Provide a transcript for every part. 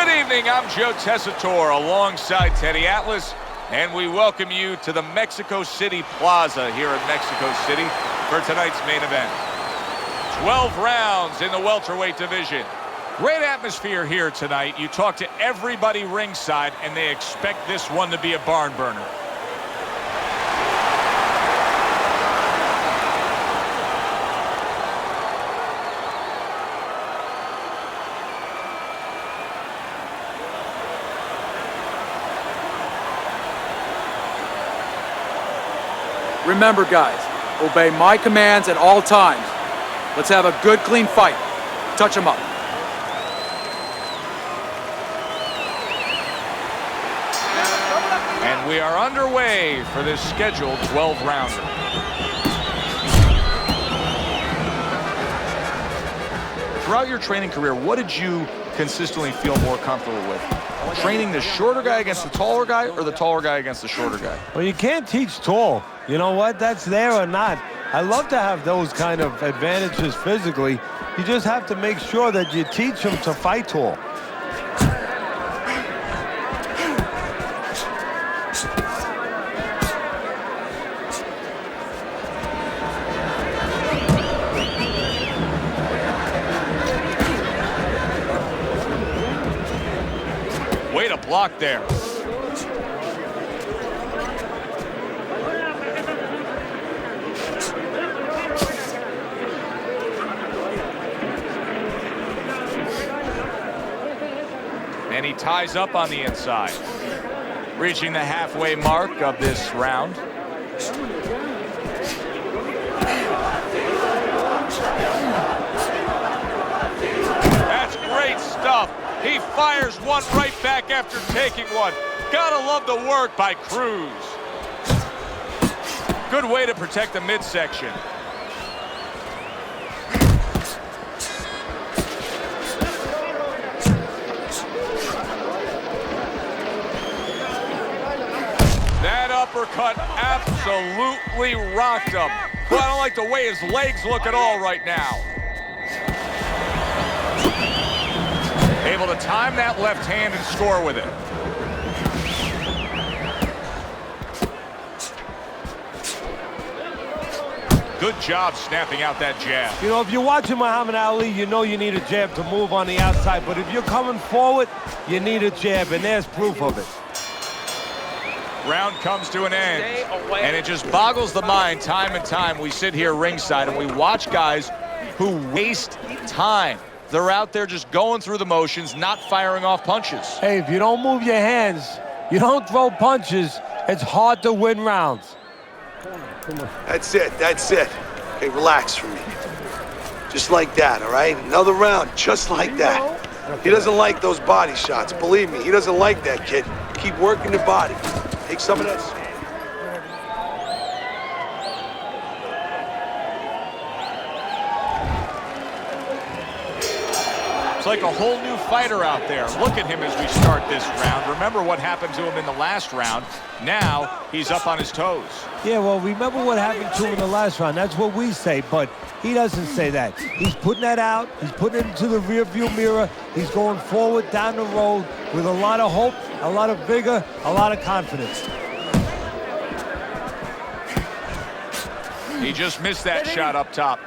Good evening, I'm Joe Tessitore alongside Teddy Atlas, and we welcome you to the Mexico City Plaza here in Mexico City for tonight's main event. 12 rounds in the welterweight division. Great atmosphere here tonight. You talk to everybody ringside, and they expect this one to be a barn burner. Remember, guys, obey my commands at all times. Let's have a good, clean fight. Touch them up. And we are underway for this scheduled 12-rounder. Throughout your training career, what did you consistently feel more comfortable with? Training the shorter guy against the taller guy, or the taller guy against the shorter guy? Well, you can't teach tall. You know what? That's there or not. I love to have those kind of advantages physically. You just have to make sure that you teach them to fight tall. Way to block there. And he ties up on the inside. Reaching the halfway mark of this round. That's great stuff. He fires one right back after taking one. Gotta love the work by Cruz. Good way to protect the midsection. That uppercut absolutely rocked him. But I don't like the way his legs look at all right now. Able to time that left hand and score with it. Good job snapping out that jab. You know, if you're watching Muhammad Ali, you know you need a jab to move on the outside. But if you're coming forward, you need a jab, and there's proof of it. Round comes to an end, and it just boggles the mind time and time. We sit here ringside, and we watch guys who waste time. They're out there just going through the motions, not firing off punches. Hey, if you don't move your hands, you don't throw punches, it's hard to win rounds. That's it, that's it. Okay, relax for me. Just like that, all right? Another round, just like that. He doesn't like those body shots, believe me. He doesn't like that, kid. Keep working the body. Take some of that. It's like a whole new fighter out there. Look at him as we start this round. Remember what happened to him in the last round. Now he's up on his toes. Yeah, well, remember what happened to him in the last round. That's what we say, but he doesn't say that. He's putting that out. He's putting it into the rearview mirror. He's going forward down the road with a lot of hope, a lot of vigor, a lot of confidence. He just missed that shot up top.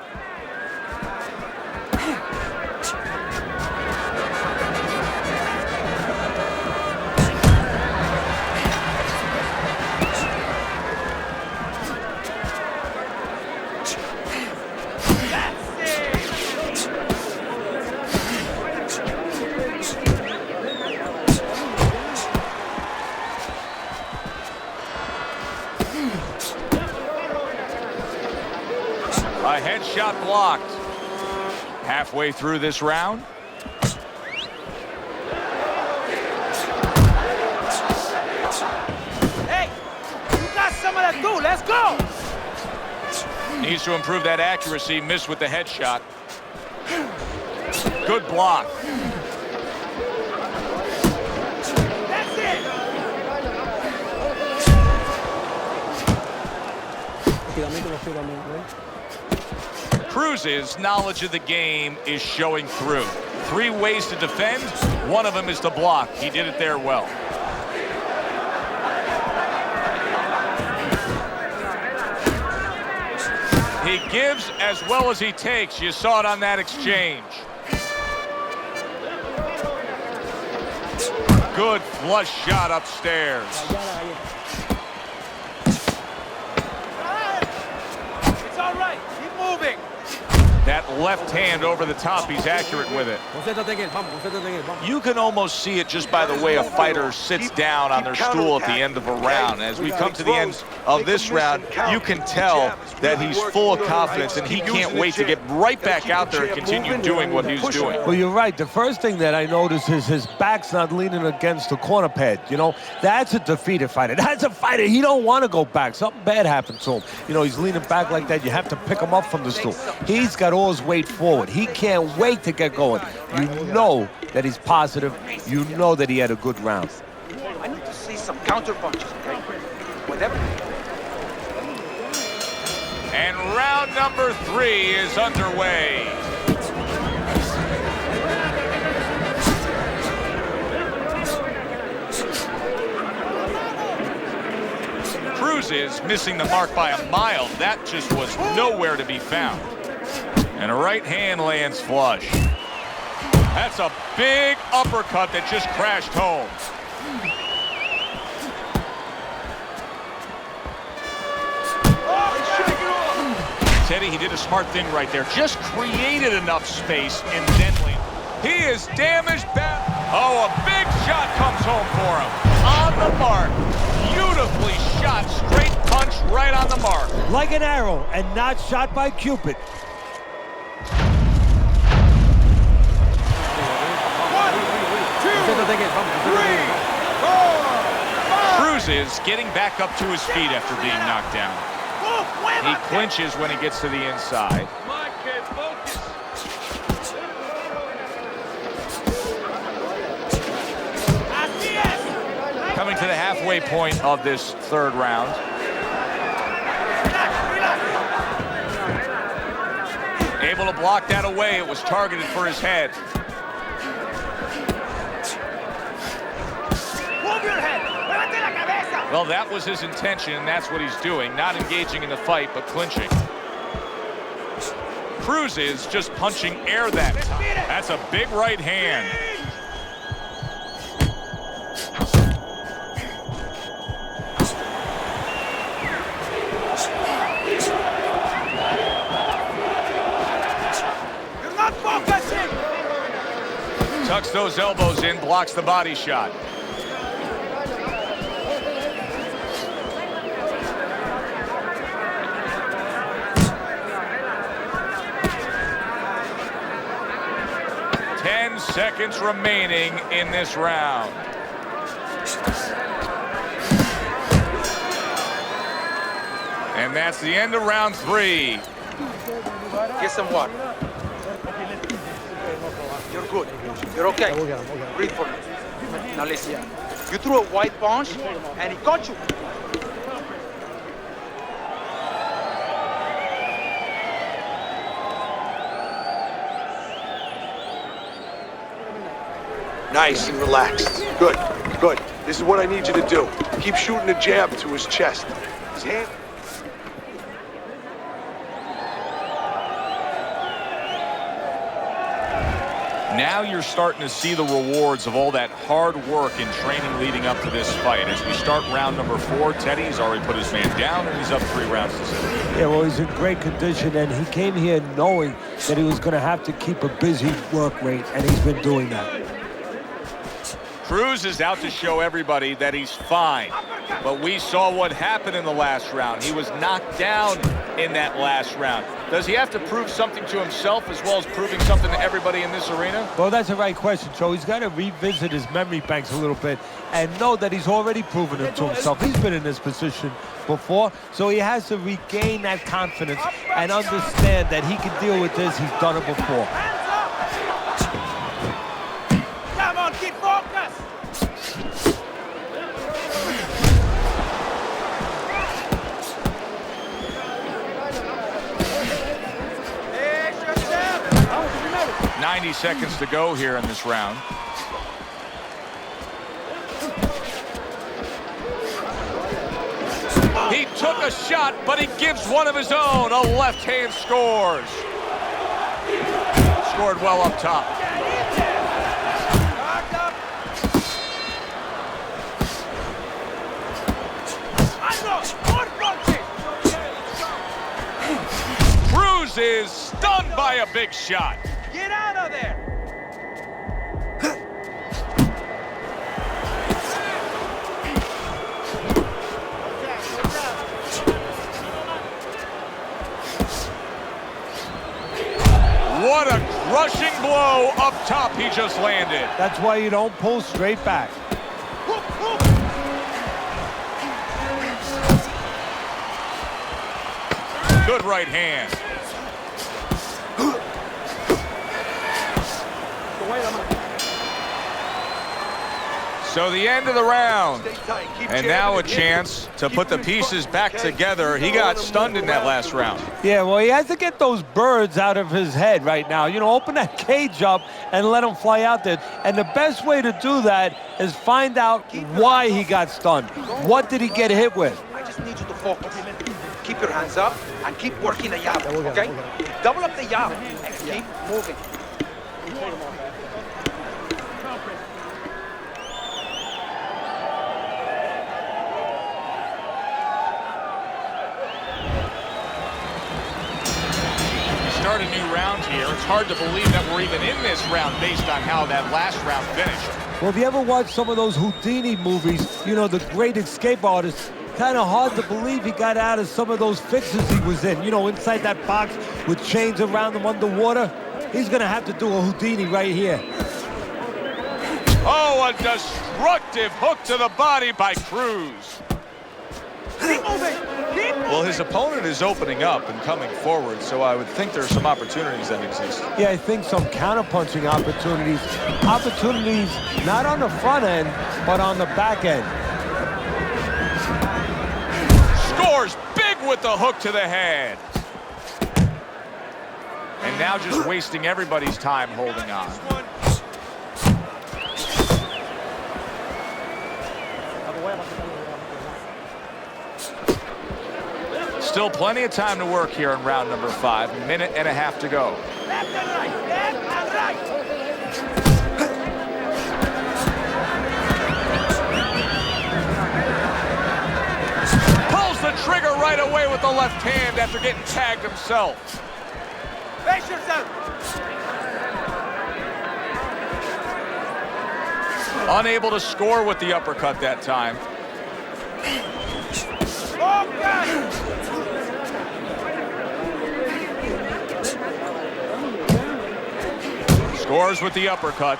A headshot blocked. Halfway through this round. Hey, you got some of that too. Let's go. Needs to improve that accuracy. Missed with the headshot. Good block. That's it. Cruz's knowledge of the game is showing through. 3 ways to defend. One of them is to block. He did it there well. He gives as well as he takes. You saw it on that exchange. Good flush shot upstairs. It's all right. Keep moving. That left hand over the top, he's accurate with it. You can almost see it just by the way a fighter sits down on their stool at the end of a round. As we come to the end of this round, you can tell that he's full of confidence and he can't wait to get right back out there and continue doing what he's doing. Well, you're right. The first thing that I noticed is his back's not leaning against the corner pad. You know, that's a defeated fighter. That's a fighter. He don't want to go back. Something bad happened to him. You know, he's leaning back like that. You have to pick him up from the stool. He's got all his weight forward. He can't wait to get going. You know that he's positive. You know that he had a good round. I need to see some counter punches, okay? Whatever. And round number 3 is underway. Cruz is missing the mark by a mile. That just was nowhere to be found. And a right hand lands flush. That's a big uppercut that just crashed home. Teddy, he did a smart thing right there. Just created enough space and then he is damaged bad. Oh, a big shot comes home for him. On the mark. Beautifully shot. Straight punch right on the mark. Like an arrow and not shot by Cupid. Cruz is getting back up to his feet after being knocked down. He clinches when he gets to the inside. Coming to the halfway point of this 3rd round. Able to block that away. It was targeted for his head. Well, that was his intention, and that's what he's doing. Not engaging in the fight, but clinching. Cruz is just punching air that time. That's a big right hand. You're not focusing. Tucks those elbows in, blocks the body shot. Seconds remaining in this round. And that's the end of round 3. Get some water. You're good. You're okay. Breathe for me. Now listen. You threw a wide punch and he caught you. Nice and relaxed. Good, good. This is what I need you to do. Keep shooting a jab to his chest. His hand. Now you're starting to see the rewards of all that hard work and training leading up to this fight. As we start round number 4, Teddy's already put his man down and he's up 3 rounds to 0. Yeah, well, he's in great condition, and he came here knowing that he was going to have to keep a busy work rate, and he's been doing that. Cruz is out to show everybody that he's fine. But we saw what happened in the last round. He was knocked down in that last round. Does he have to prove something to himself as well as proving something to everybody in this arena? Well, that's the right question, Joe. He's got to revisit his memory banks a little bit and know that he's already proven it to himself. He's been in this position before, so he has to regain that confidence and understand that he can deal with this. He's done it before. Come on, keep focused. 90 90 seconds to go here in this round. He took a shot, but he gives one of his own. A left hand scores. Scored well up top. Cruz is stunned by a big shot. Get out of there! What a crushing blow up top he just landed. That's why you don't pull straight back. Good right hand. So the end of the round. And now a chance to put the pieces back together. He got stunned in that last round. Yeah, well, he has to get those birds out of his head right now. You know, open that cage up and let him fly out there. And the best way to do that is find out why he got stunned. What did he get hit with? I just need you to focus. Keep your hands up and keep working the jab, okay? Double up the jab and keep moving. Start a new round here. It's hard to believe that we're even in this round based on how that last round finished. Well, if you ever watch some of those Houdini movies, you know, the great escape artists, kind of hard to believe he got out of some of those fixes he was in. You know, inside that box with chains around him underwater. He's going to have to do a Houdini right here. Oh, a destructive hook to the body by Cruz. Keep moving! Keep Well, his opponent is opening up and coming forward, so I would think there's some opportunities that exist. Yeah, I think some counterpunching opportunities. Opportunities not on the front end, but on the back end. Scores big with the hook to the head. And now just wasting everybody's time holding on. Still plenty of time to work here in round number 5. A minute and a half to go. left and right! Left and right! Pulls the trigger right away with the left hand after getting tagged himself. Face yourself! Unable to score with the uppercut that time. Focus! Scores with the uppercut.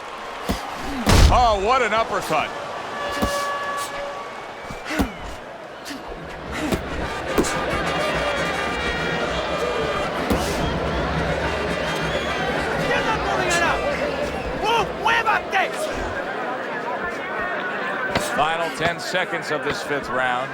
Oh, what an uppercut. You're not moving enough! Move! Muévate! Final 10 seconds of this 5th round.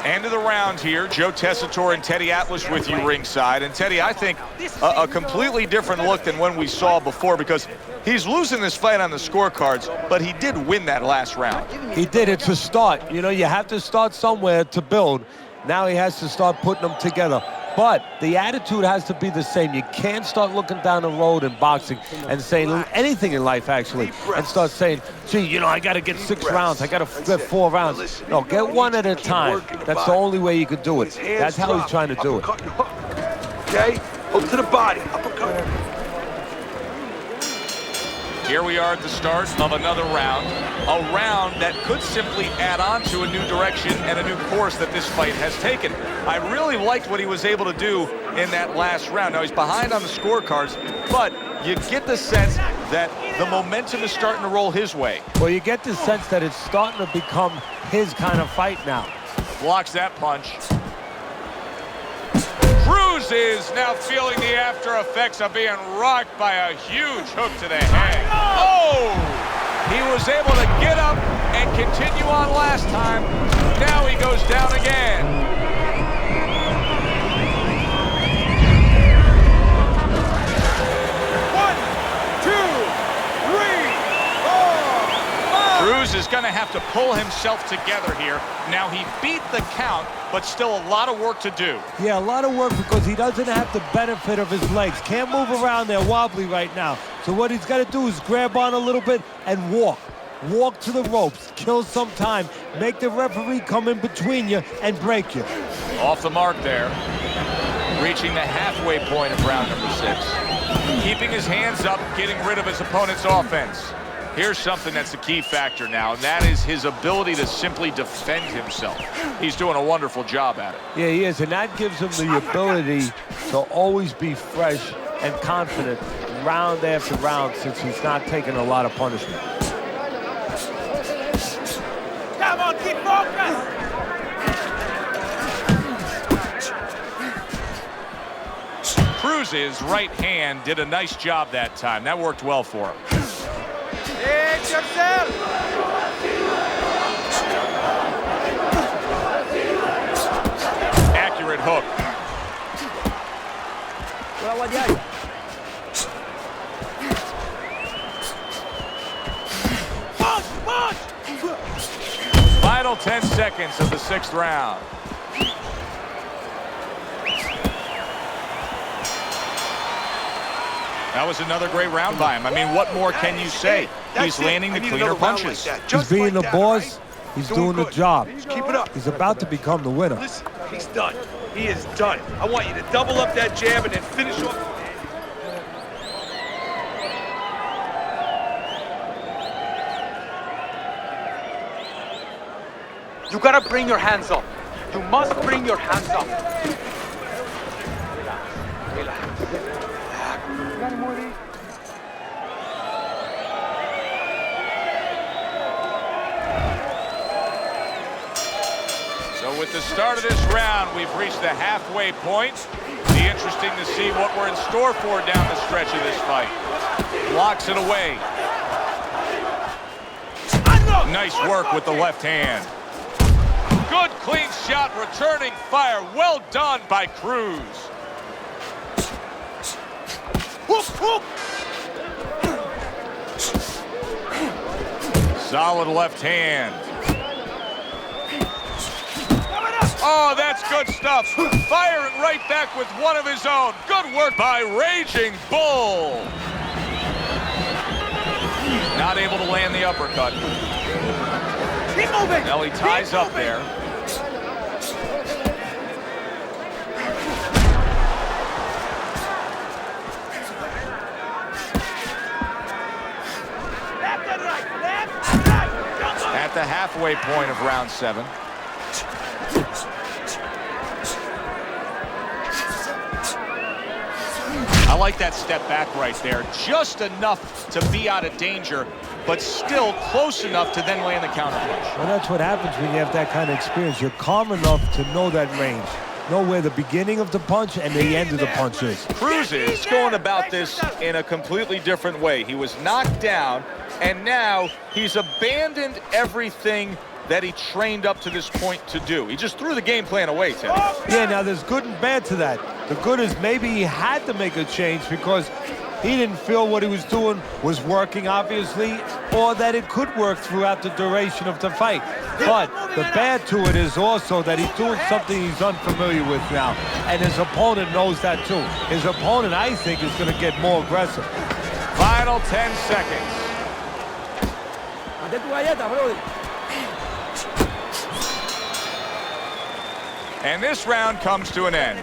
End of the round here. Joe Tessitore and Teddy Atlas with you ringside. And Teddy, I think a completely different look than when we saw before, because he's losing this fight on the scorecards, but he did win that last round. He did. It's a start. You know, you have to start somewhere to build. Now he has to start putting them together. But the attitude has to be the same. You can't start looking down the road in boxing and saying anything in life, actually, and start saying, gee, you know, I got to get 6 rounds. I got to get 4 rounds. No, get one at a time. That's the only way you can do it. That's how he's trying to do it. Okay? Hook to the body. Uppercut. Here we are at the start of another round. A round that could simply add on to a new direction and a new course that this fight has taken. I really liked what he was able to do in that last round. Now, he's behind on the scorecards, but you get the sense that the momentum is starting to roll his way. Well, you get the sense that it's starting to become his kind of fight now. Blocks that punch. Cruz is now feeling the after effects of being rocked by a huge hook to the head. Oh! He was able to get up and continue on last time. Now he goes down again. to pull himself together here. Now, he beat the count, but still a lot of work to do. Yeah, a lot of work because he doesn't have the benefit of his legs. Can't move around there wobbly right now. So what he's got to do is grab on a little bit and walk. Walk to the ropes, kill some time, make the referee come in between you and break you. Off the mark there. Reaching the halfway point of round number 6. Keeping his hands up, getting rid of his opponent's offense. Here's something that's a key factor now, and that is his ability to simply defend himself. He's doing a wonderful job at it. Yeah, he is, and that gives him the ability to always be fresh and confident round after round since he's not taking a lot of punishment. Come on, keep focused! Cruz's right hand did a nice job that time. That worked well for him. Hit yourself! Accurate hook. Final 10 seconds of the 6th round. That was another great round by him. I mean, what more can you say? He's landing the cleaner punches. He's being the boss. He's doing the job. Keep it up. He's about to become the winner. Listen, he's done. He is done. I want you to double up that jab and then finish off. You gotta bring your hands up. You must bring your hands up. Relax. So with the start of this round, we've reached the halfway point. Be interesting to see what we're in store for down the stretch of this fight. Blocks it away. Nice work with the left hand. Good clean shot, returning fire. Well done by Cruz. Hook, hook! Solid left hand. Oh, that's good stuff. Firing right back with one of his own. Good work by Raging Bull. Not able to land the uppercut. Keep moving! Now he ties up there. Left and right, left and right! Jump At the halfway point of round 7. I like that step back right there. Just enough to be out of danger, but still close enough to then land the counter punch. Well, that's what happens when you have that kind of experience. You're calm enough to know that range. Know where the beginning of the punch and the end of the punch is. Cruz is going about this in a completely different way. He was knocked down, and now he's abandoned everything that he trained up to this point to do. He just threw the game plan away, Ted. Yeah, now there's good and bad to that. The good is maybe he had to make a change because he didn't feel what he was doing was working, obviously, or that it could work throughout the duration of the fight. But the bad to it is also that he's doing something he's unfamiliar with now, and his opponent knows that too. His opponent, I think, is going to get more aggressive. Final 10 seconds. And this round comes to an end.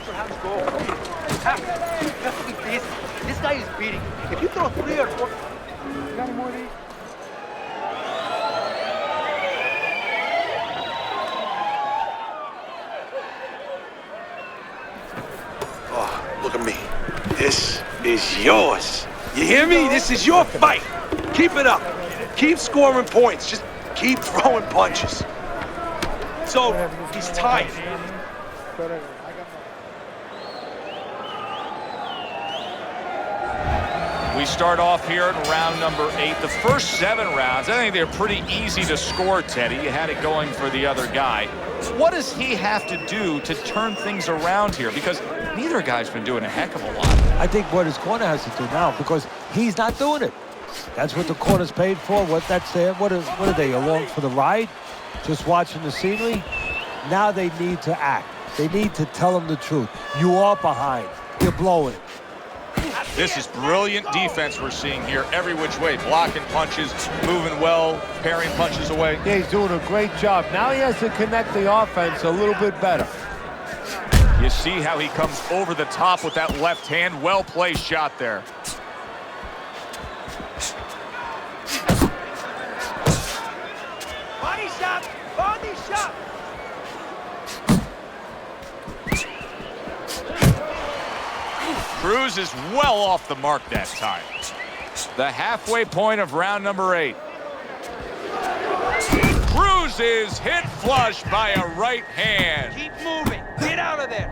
This guy is beating. If you throw 3 or 4... Oh, look at me. This is yours. You hear me? This is your fight. Keep it up. Keep scoring points. Just keep throwing punches. So, he's tied. We start off here in round number 8. The first 7 rounds, I think they're pretty easy to score, Teddy. You had it going for the other guy. What does he have to do to turn things around here? Because neither guy's been doing a heck of a lot. I think what his corner has to do now, because he's not doing it. That's what the corner's paid for. What are they, along for the ride? Just watching the scenery? Now they need to act. They need to tell them the truth. You are behind. You're blowing. This is brilliant defense we're seeing here every which way. Blocking punches, moving well, parrying punches away. Yeah, he's doing a great job. Now he has to connect the offense a little bit better. You see how he comes over the top with that left hand. Well-placed shot there. Body shot! Body shot! Cruz is well off the mark that time. The halfway point of round number 8. Cruz is hit flush by a right hand. Keep moving. Get out of there.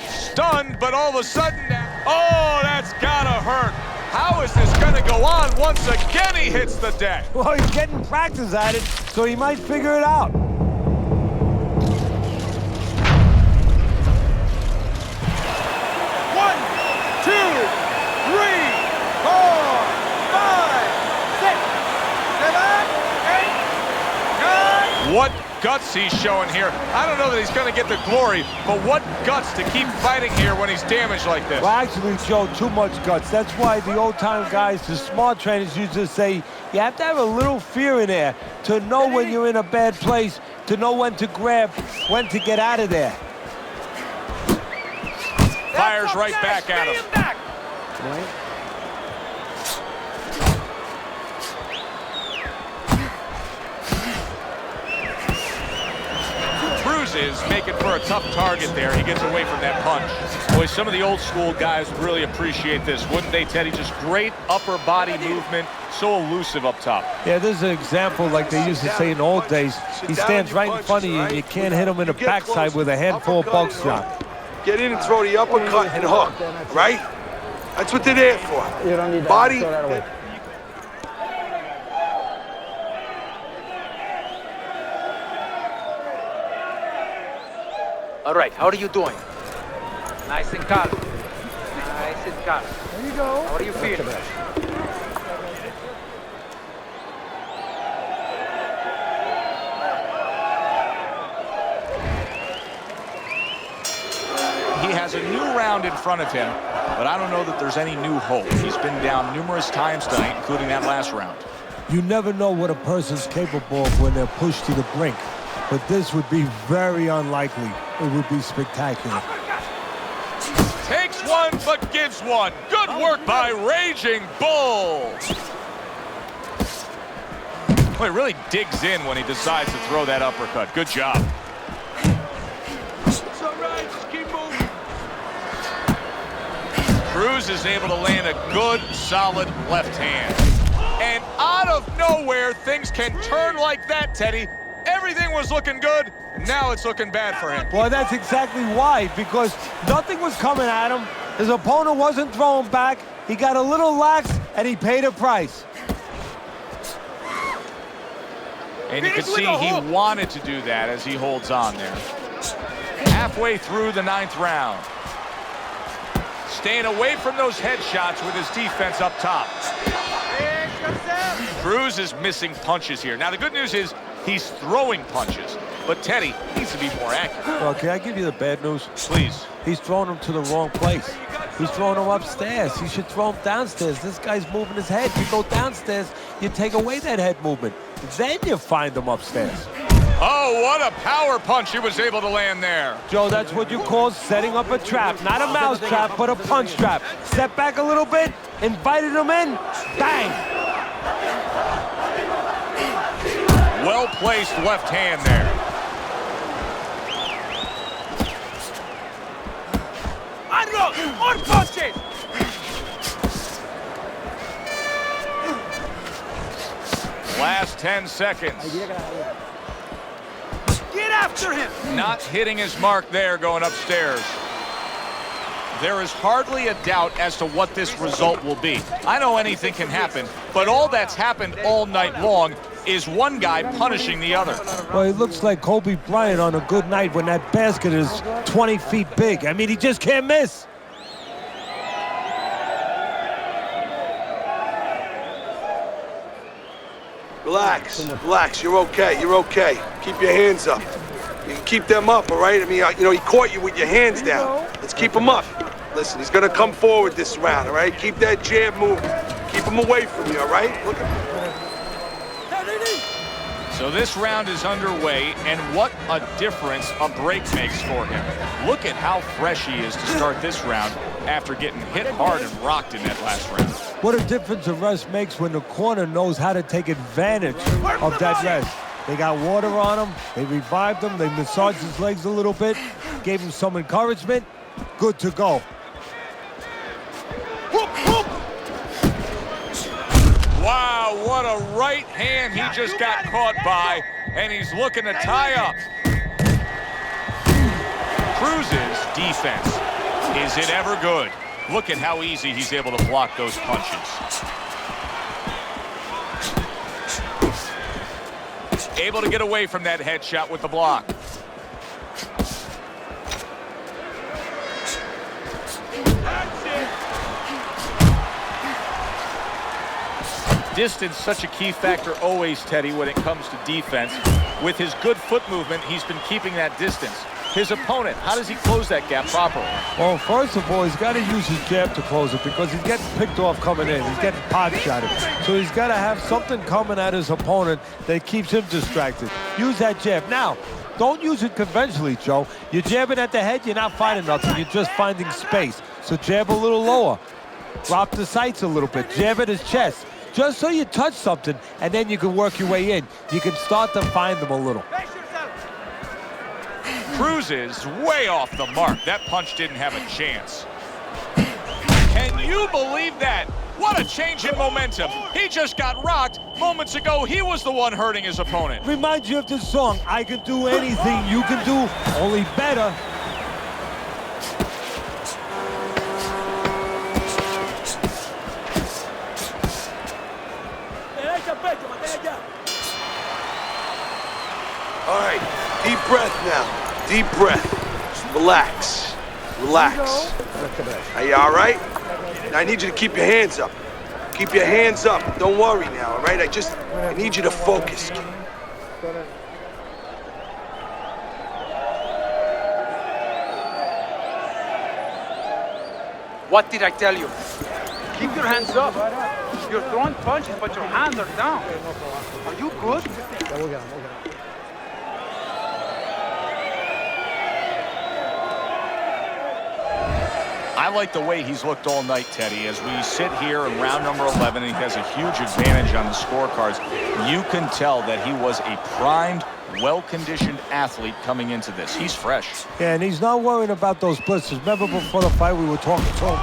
Stunned, but all of a sudden, oh, that's gotta hurt. How is this gonna go on? Once again, he hits the deck. Well, he's getting practice at it, so he might figure it out. 2, 3, 4, 5, 6, 7, 8, 9. What guts he's showing here. I don't know that he's going to get the glory, but what guts to keep fighting here when he's damaged like this. Well, actually, Joe, too much guts. That's why the old-time guys, the smart trainers, used to say you have to have a little fear in there to know when you're in a bad place, to know when to grab, when to get out of there. Fires right back at him. Right. Cruz is making for a tough target there. He gets away from that punch. Boy, some of the old school guys would really appreciate this, wouldn't they, Teddy? Just great upper body movement, so elusive up top. Yeah, this is an example like they used to say in the old days. He stands right in front of you and you can't hit him in the backside with a handful of buckshot. Get in and throw the uppercut and hook, right? That's what they're there for. You don't need that. Body. Throw that away. All right, how are you doing? Nice and calm. Nice and calm. There you go. How are you feeling? He has a new round in front of him, but I don't know that there's any new hope. He's been down numerous times tonight, including that last round. You never know what a person's capable of when they're pushed to the brink, but this would be very unlikely. It would be spectacular. Takes one, but gives one. Good work by Raging Bull. Well, he really digs in when he decides to throw that uppercut. Good job. It's all right, just keep moving. Cruz is able to land a good, solid left hand. And out of nowhere, things can turn like that, Teddy. Everything was looking good. Now it's looking bad for him. Well, that's exactly why, because nothing was coming at him. His opponent wasn't throwing back. He got a little lax, and he paid a price. And you can see he wanted to do that as he holds on there. Halfway through the 9th round. Staying away from those headshots with his defense up top. Cruz is missing punches here. Now, the good news is he's throwing punches, but Teddy needs to be more accurate. Well, can I give you the bad news? Please. He's throwing them to the wrong place. He's throwing them upstairs. He should throw them downstairs. This guy's moving his head. You go downstairs, you take away that head movement. Then you find them upstairs. Oh, what a power punch he was able to land there. Joe, that's what you call setting up a trap. Not a mouse trap, but a punch trap. Step back a little bit, invited him in, bang! Well-placed left hand there. Unlock! More punches! Last 10 seconds. Get after him! Not hitting his mark there going upstairs. There is hardly a doubt as to what this result will be. I know anything can happen, but all that's happened all night long is one guy punishing the other. Well, he looks like Kobe Bryant on a good night when that basket is 20 feet big. I mean, he just can't miss. Relax, relax. You're okay. You're okay. Keep your hands up. You can keep them up, all right? I mean, you know, he caught you with your hands down. Let's keep him up. Listen, he's gonna come forward this round, all right? Keep that jab moving. Keep him away from you, all right? Look at. So this round is underway, and what a difference a break makes for him. Look at how fresh he is to start this round after getting hit hard and rocked in that last round. What a difference a rest makes when the corner knows how to take advantage of that rest. They got water on him, they revived him, they massaged his legs a little bit, gave him some encouragement, good to go. Wow, what a right hand he just got caught by, and he's looking to tie up. Cruz's defense, is it ever good? Look at how easy he's able to block those punches. Able to get away from that headshot with the block. Distance, such a key factor always, Teddy, when it comes to defense. With his good foot movement, he's been keeping that distance. His opponent, how does he close that gap properly? Well, first of all, he's got to use his jab to close it because he's getting picked off coming in. He's getting pot shotted. So he's got to have something coming at his opponent that keeps him distracted. Use that jab. Now, don't use it conventionally, Joe. You're jabbing at the head, you're not finding nothing. You're just finding space. So jab a little lower. Drop the sights a little bit. Jab at his chest. Just so you touch something, and then you can work your way in. You can start to find them a little. Cruz is way off the mark. That punch didn't have a chance. Can you believe that? What a change in momentum. He just got rocked. Moments ago, he was the one hurting his opponent. Reminds you of this song, I can do anything you can do, only better. All right, deep breath now. Deep breath. Relax. Relax. Are you all right? Now I need you to keep your hands up. Keep your hands up. Don't worry now, all right? I need you to focus. What did I tell you? Keep your hands up. You're throwing punches, but your hands are down. Are you good? I like the way he's looked all night, Teddy. As we sit here in round number 11, and he has a huge advantage on the scorecards. You can tell that he was a primed, well-conditioned athlete coming into this. He's fresh. Yeah, and he's not worrying about those blisters. Remember before the fight we were talking to him?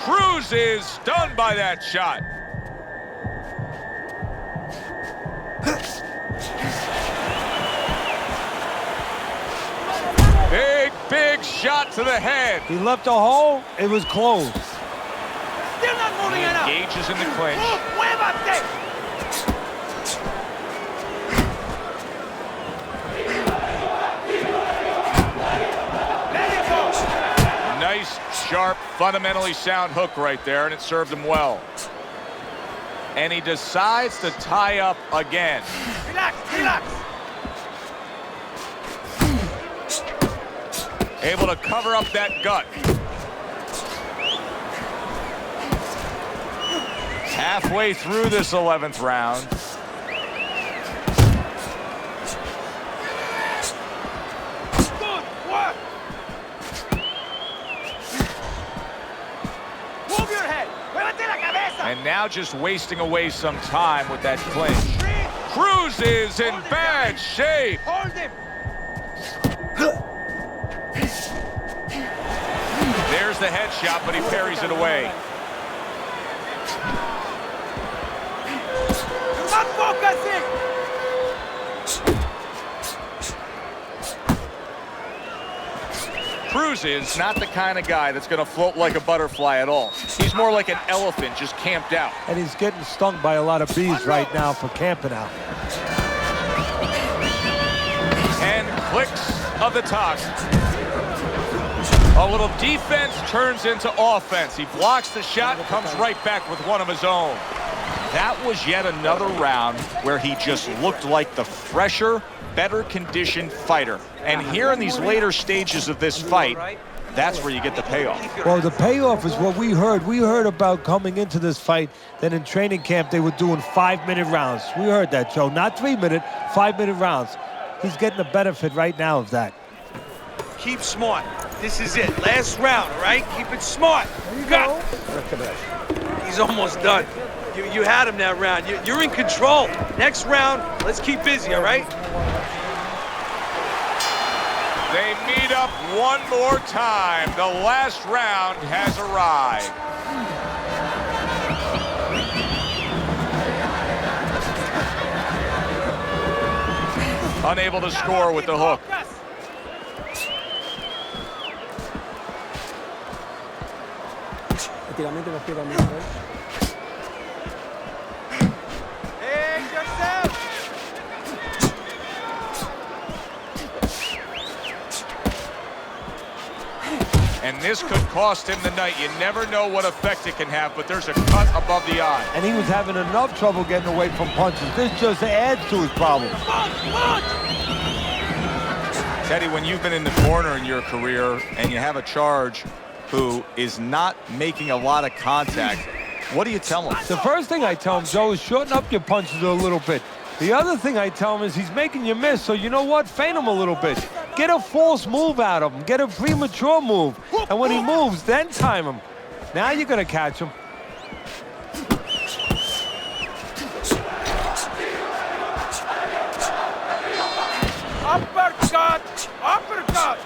Cruz is stunned by that shot. Big shot to the head. He left a hole, it was closed. Still not moving He enough. engages in the clinch. Muévate. Nice, sharp, fundamentally sound hook right there, and it served him well. And he decides to tie up again. Relax, relax. Able to cover up that gut. Halfway through this 11th round. Good work. Move your head. Muévate la cabeza. And now just wasting away some time with that clinch. Cruz is in bad shape. Hold him. There's the headshot, but he parries it away. You're not focusing. Cruz is not the kind of guy that's going to float like a butterfly at all. He's more like an elephant just camped out. And he's getting stung by a lot of bees right now for camping out. And clicks of the tongue. A little defense turns into offense. He blocks the shot and comes right back with one of his own. That was yet another round where he just looked like the fresher, better conditioned fighter. And here in these later stages of this fight, that's where you get the payoff. Well, the payoff is what we heard. We heard about coming into this fight that in training camp they were doing 5-minute rounds. We heard that, Joe. Not 3-minute, 5-minute rounds. He's getting the benefit right now of that. Keep smart. This is it. Last round, all right? Keep it smart. Got. He's almost done. You had him that round. You're in control. Next round, let's keep busy, all right? They meet up one more time. The last round has arrived. Unable to score with the hook. And this could cost him the night. You never know what effect it can have, but there's a cut above the eye. And he was having enough trouble getting away from punches. This just adds to his problem. Teddy, when you've been in the corner in your career and you have a charge who is not making a lot of contact, what do you tell him? The first thing I tell him, Joe, is shorten up your punches a little bit. The other thing I tell him is he's making you miss, so you know what? Feint him a little bit. Get a false move out of him. Get a premature move. And when he moves, then time him. Now you're going to catch him. Uppercut! Uppercut!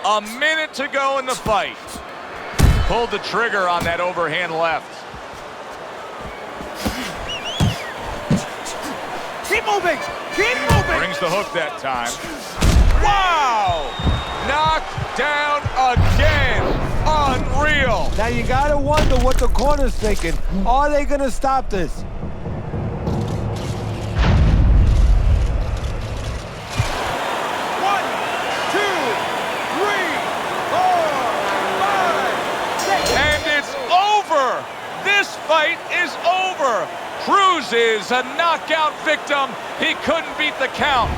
A minute to go in the fight. Pulled the trigger on that overhand left. Keep moving! Keep moving! Brings the hook that time. Wow! Knocked down again. Unreal. Now you got to wonder what the corner's thinking. Are they going to stop this? This fight is over. Cruz is a knockout victim. He couldn't beat the count.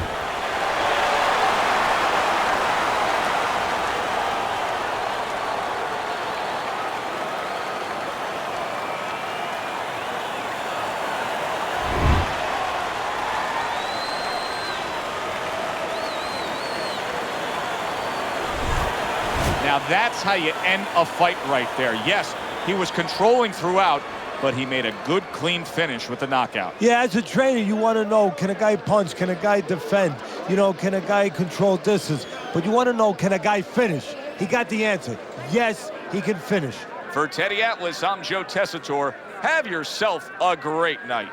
Now that's how you end a fight right there. Yes, he was controlling throughout, but he made a good, clean finish with the knockout. Yeah, as a trainer, you want to know, can a guy punch? Can a guy defend? You know, can a guy control distance? But you want to know, can a guy finish? He got the answer. Yes, he can finish. For Teddy Atlas, I'm Joe Tessitore. Have yourself a great night.